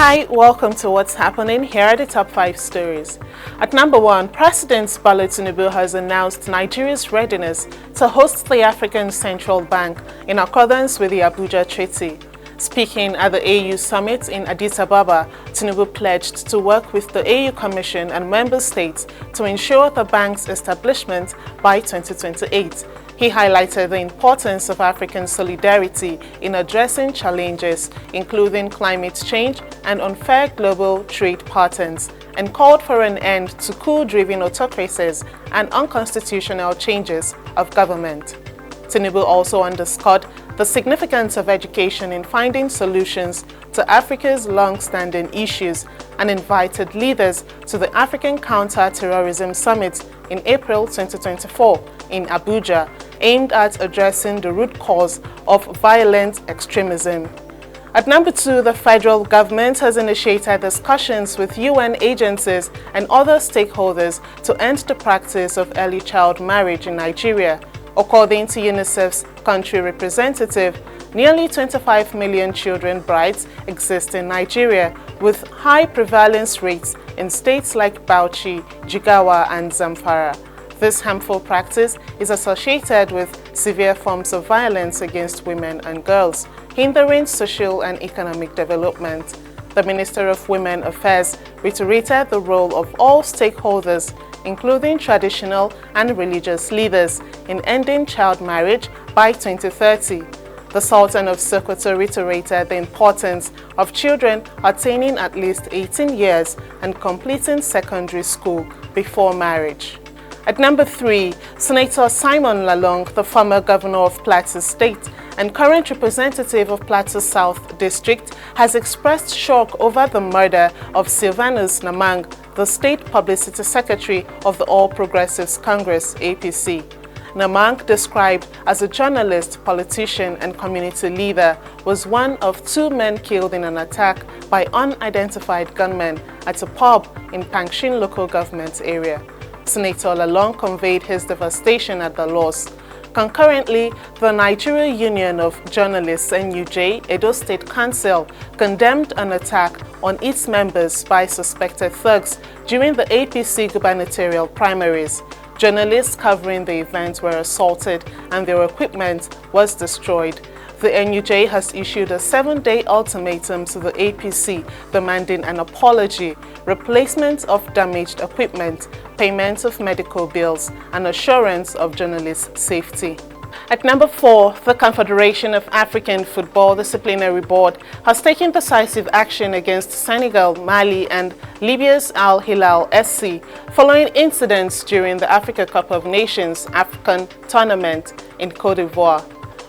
Hi, welcome to What's Happening. Here are the top 5 stories. At number 1, President Tinubu has announced Nigeria's readiness to host the African Central Bank in accordance with the Abuja Treaty. Speaking at the AU Summit in Addis Ababa, Tinubu pledged to work with the AU Commission and member states to ensure the bank's establishment by 2028. He highlighted the importance of African solidarity in addressing challenges, including climate change and unfair global trade patterns, and called for an end to coup-driven autocracies and unconstitutional changes of government. Tinubu also underscored the significance of education in finding solutions to Africa's long-standing issues and invited leaders to the African Counter-Terrorism Summit in April 2024 in Abuja, aimed at addressing the root cause of violent extremism. At number 2, the federal government has initiated discussions with UN agencies and other stakeholders to end the practice of early child marriage in Nigeria. According to UNICEF's country representative, nearly 25 million children brides exist in Nigeria, with high prevalence rates in states like Bauchi, Jigawa, and Zamfara. This harmful practice is associated with severe forms of violence against women and girls, hindering social and economic development. The Minister of Women Affairs reiterated the role of all stakeholders, including traditional and religious leaders, in ending child marriage by 2030. The Sultan of Sokoto reiterated the importance of children attaining at least 18 years and completing secondary school before marriage. At number 3, Senator Simon Lalong, the former governor of Plateau State and current representative of Plateau South District, has expressed shock over the murder of Sylvanus Namang, the state publicity secretary of the All Progressives Congress (APC). Namang, described as a journalist, politician, and community leader, was one of 2 men killed in an attack by unidentified gunmen at a pub in Pangshin local government area. Senator Lalong conveyed his devastation at the loss. Concurrently, the Nigeria Union of Journalists (NUJ) Edo State Council condemned an attack on its members by suspected thugs during the APC gubernatorial primaries. Journalists covering the event were assaulted and their equipment was destroyed. The NUJ has issued a 7-day ultimatum to the APC demanding an apology, replacement of damaged equipment, payment of medical bills, and assurance of journalists' safety. At number 4, the Confederation of African Football Disciplinary Board has taken decisive action against Senegal, Mali, and Libya's Al Hilal SC following incidents during the Africa Cup of Nations AFCON tournament in Côte d'Ivoire.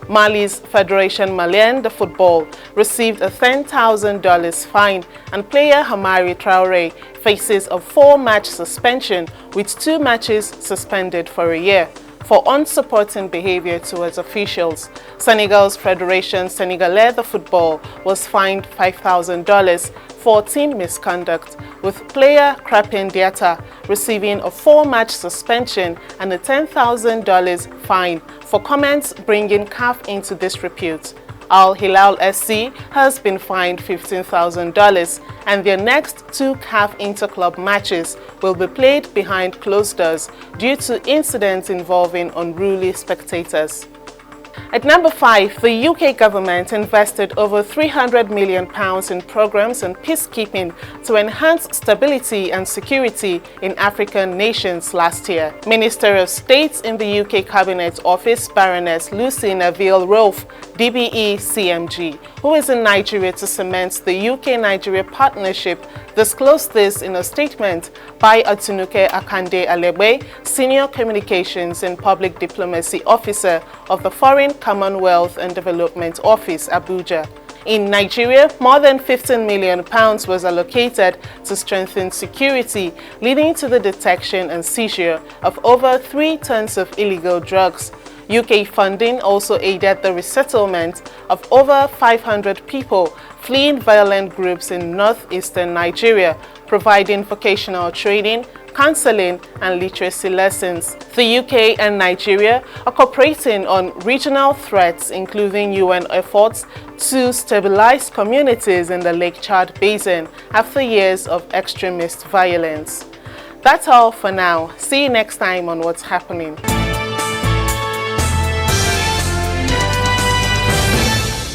Mali's Federation Malien de Football received a $10,000 fine, and player Hamari Traoré faces a 4-match suspension with 2 matches suspended for a year for unsupporting behavior towards officials. Senegal's Federation Senegalais de Football was fined $5,000 for team misconduct, with player Krapin Diatta receiving a 4-match suspension and a $10,000 fine for comments bringing CAF into disrepute. Al Hilal SC has been fined $15,000, and their next 2 CAF inter-club matches will be played behind closed doors due to incidents involving unruly spectators. At number 5, the UK government invested over £300 million in programs on peacekeeping to enhance stability and security in African nations last year. Minister of State in the UK Cabinet Office, Baroness Lucy Neville-Rolfe, DBE CMG, who is in Nigeria to cement the UK-Nigeria partnership, disclosed this in a statement by Atunuke Akande Alebe, Senior Communications and Public Diplomacy Officer of the Foreign Commonwealth and Development Office, Abuja. In Nigeria, more than £15 million was allocated to strengthen security, leading to the detection and seizure of over 3 tons of illegal drugs. UK funding also aided the resettlement of over 500 people fleeing violent groups in northeastern Nigeria, providing vocational training, counseling, and literacy lessons. The UK and Nigeria are cooperating on regional threats, including UN efforts to stabilize communities in the Lake Chad Basin after years of extremist violence. That's all for now. See you next time on What's Happening.